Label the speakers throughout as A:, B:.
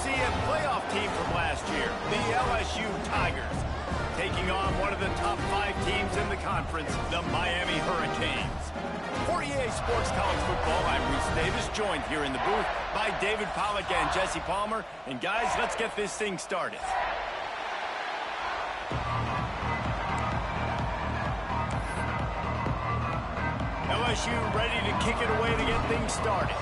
A: see a playoff team from last year, the LSU Tigers, taking on one of the top 5 teams in the conference, the Miami Hurricanes. For EA Sports College Football, I'm Reese Davis, joined here in the booth by David Pollack and Jesse Palmer. And guys, let's get this thing started. LSU ready to kick it away to get things started.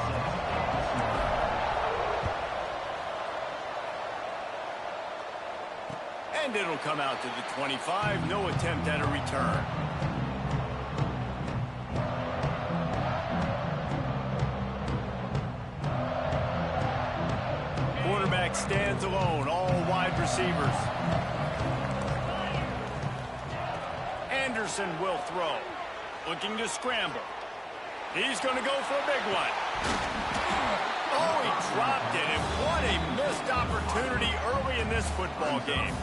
A: And it'll come out to the 25. No attempt at a return. Quarterback stands alone, all wide receivers. Anderson will throw. Looking to scramble. He's going to go for a big one. Oh, he dropped it, and what a missed opportunity early in this football game.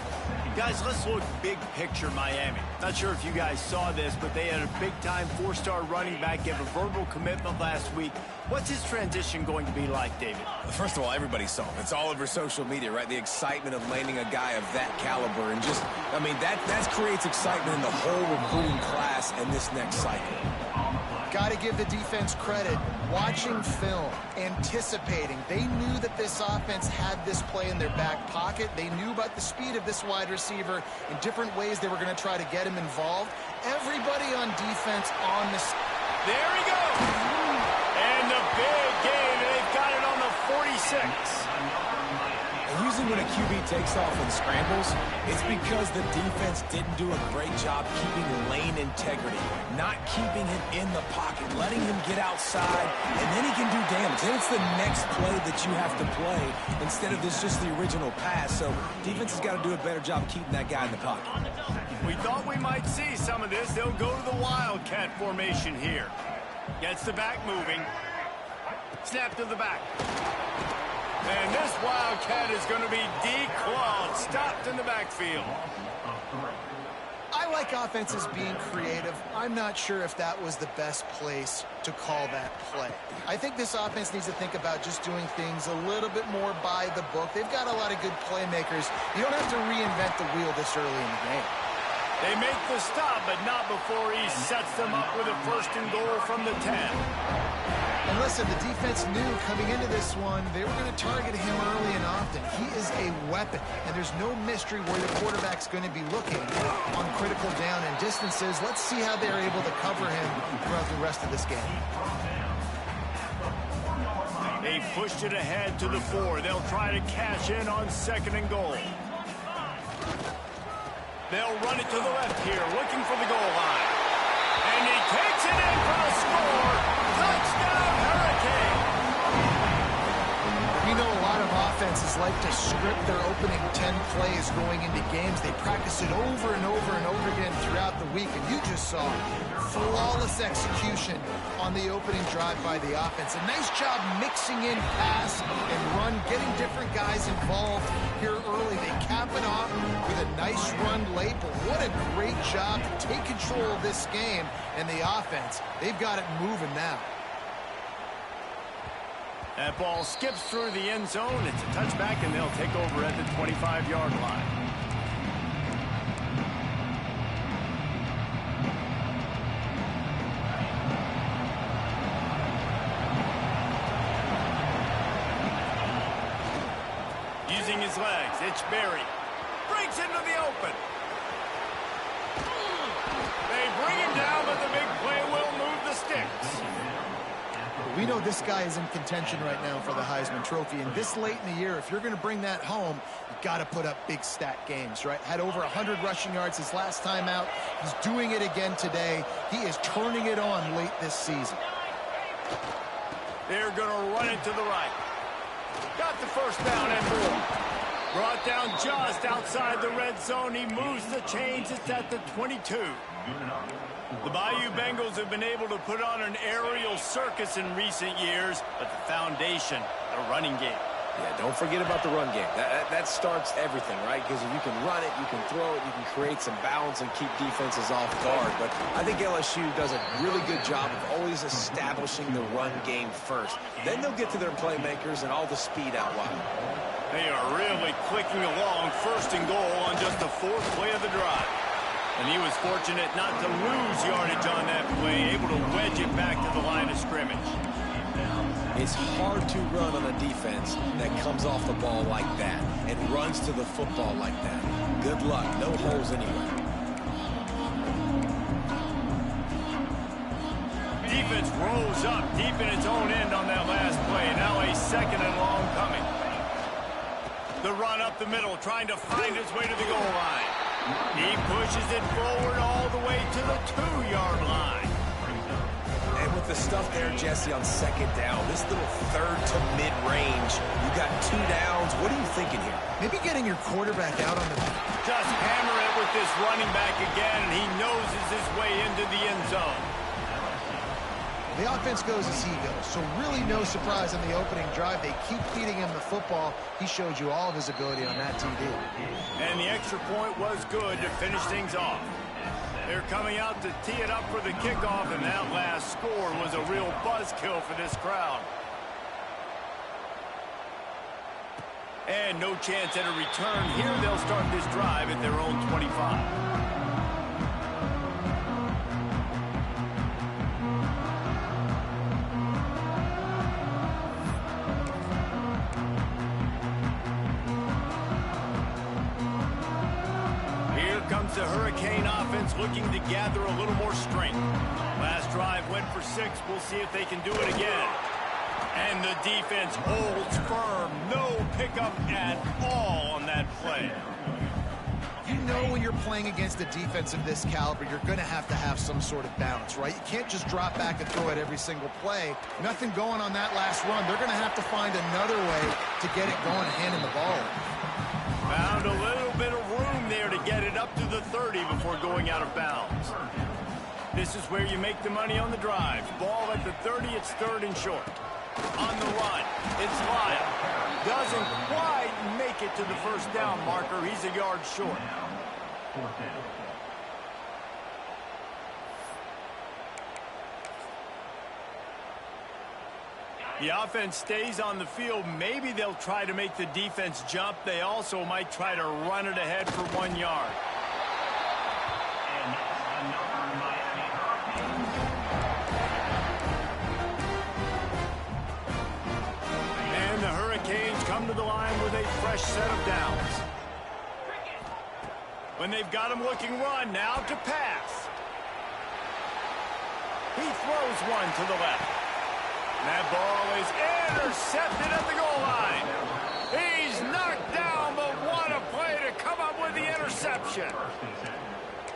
A: Guys, let's look big picture Miami. Not sure if you guys saw this, but they had a big-time 4-star running back give a verbal commitment last week. What's his transition going to be like, David?
B: First of all, everybody saw it. It's all over social media, right? The excitement of landing a guy of that caliber. And just, I mean, that creates excitement in the whole recruiting class in this next cycle.
C: Got to give the defense credit. Watching film, anticipating. They knew that this offense had this play in their back pocket. They knew about the speed of this wide receiver in different ways they were going to try to get him involved. Everybody on defense on the...
A: There he goes! And the big game, they've got it on the 46.
B: And usually when a QB takes off and scrambles, it's because the defense didn't do a great job keeping lane integrity, not keeping him in the pocket, letting him get outside, and then he can do damage. Then it's the next play that you have to play instead of this just the original pass. So defense has got to do a better job keeping that guy in the pocket.
A: We thought we might see some of this. They'll go to the Wildcat formation here. Gets the back moving. Snap to the back. And this Wildcat is going to be declawed, stopped in the backfield.
C: I like offenses being creative. I'm not sure if that was the best place to call that play. I think this offense needs to think about just doing things a little bit more by the book. They've got a lot of good playmakers. You don't have to reinvent the wheel this early in the game.
A: They make the stop, but not before he sets them up with a 1st and goal from the 10.
C: And listen, the defense knew coming into this one, they were going to target him early and often. He is a weapon, and there's no mystery where the quarterback's going to be looking on critical down and distances. Let's see how they're able to cover him throughout the rest of this game.
A: They pushed it ahead to the 4. They'll try to cash in on 2nd and goal. They'll run it to the left here, looking for the goal line. And he takes it in for the score. Touchdown, Hurricane!
C: We know a lot of offenses like to script their opening 10 plays going into games. They practice it over and over and over again throughout the week, and you just saw flawless execution on the opening drive by the offense. A nice job mixing in pass and run, getting different guys involved here early. They cap it off with a nice run late, but what a great job to take control of this game. And the offense, they've got it moving now.
A: That ball skips through the end zone. It's a touchback, and they'll take over at the 25-yard line. Using his legs, it's Berry. Breaks into the open. They bring him down, but the big play will move the sticks.
C: We know this guy is in contention right now for the Heisman Trophy, and this late in the year, if you're going to bring that home, you've got to put up big stat games, right? Had over 100 rushing yards his last time out. He's doing it again today. He is turning it on late this season.
A: They're going to run it to the right. Got the 1st down and more. Brought down just outside the red zone. He moves the chains. It's at the 22. The Bayou Bengals have been able to put on an aerial circus in recent years, but the foundation, the running game.
B: Yeah, don't forget about the run game. That starts everything, right? Because if you can run it, you can throw it, you can create some balance and keep defenses off guard. But I think LSU does a really good job of always establishing the run game first. Then they'll get to their playmakers and all the speed out wide.
A: They are really clicking along, first and goal on just the fourth play of the drive. And he was fortunate not to lose yardage on that play, able to wedge it back to the line of scrimmage.
B: It's hard to run on a defense that comes off the ball like that and runs to the football like that. Good luck. No holes anywhere.
A: Defense rolls up deep in its own end on that last play. Now a second and long coming. The run up the middle, trying to find his way to the goal line. He pushes it forward all the way to the 2-yard line.
B: And with the stuff there, Jesse, on second down, this little third to mid-range, you got 2 downs. What are you thinking here?
C: Maybe getting your quarterback out on the...
A: Just hammer it with this running back again, and he noses his way into the end zone.
C: The offense goes as he goes, so really no surprise in the opening drive. They keep feeding him the football. He showed you all of his ability on that TD.
A: And the extra point was good to finish things off. They're coming out to tee it up for the kickoff, and that last score was a real buzzkill for this crowd. And no chance at a return here. They'll start this drive at their own 25. Comes the Hurricane offense looking to gather a little more strength. Last drive went for 6. We'll see if they can do it again. And the defense holds firm. No pickup at all on that play.
C: You know when you're playing against a defense of this caliber, you're going to have some sort of balance, right? You can't just drop back and throw it every single play. Nothing going on that last run. They're going to have to find another way to get it going and handing the ball.
A: Found a little bit of room there to get it up to the 30 before going out of bounds. This is where you make the money on the drive. Ball at the 30, it's third and short. On the run, it's Lyle. Doesn't quite make it to the first down marker. He's a yard short. The offense stays on the field. Maybe they'll try to make the defense jump. They also might try to run it ahead for 1 yard. And the Hurricanes come to the line with a fresh set of downs. When they've got him looking run, now to pass. He throws one to the left. That ball is intercepted at the goal line. He's knocked down, but what a play to come up with the interception.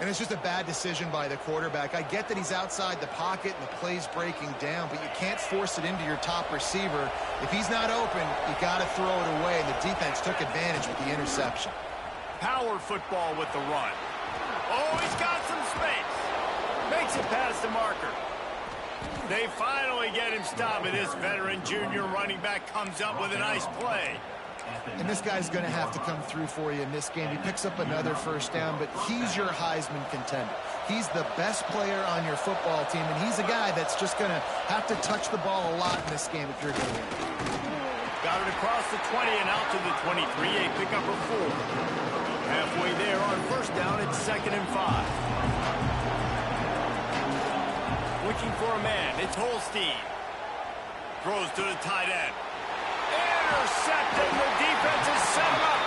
C: And it's just a bad decision by the quarterback. I get that he's outside the pocket and the play's breaking down, but you can't force it into your top receiver. If he's not open, you got to throw it away, and the defense took advantage with the interception.
A: Power football with the run. Oh, he's got some space. Makes it past the marker. They finally get him stopped, and this veteran junior running back comes up with a nice play.
C: And this guy's going to have to come through for you in this game. He picks up another first down, but he's your Heisman contender. He's the best player on your football team, and he's a guy that's just going to have to touch the ball a lot in this game if you're going to win.
A: Got it across the 20 and out to the 23, a pickup of 4. Halfway there on first down, it's 2nd and 5. Looking for a man, it's Holstein. Throws to the tight end. Intercepted, the defense has set him up.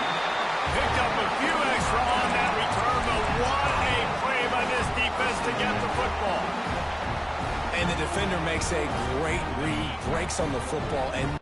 A: Picked up a few extra on that return, but what a play by this defense to get the football.
B: And the defender makes a great read, breaks on the football, and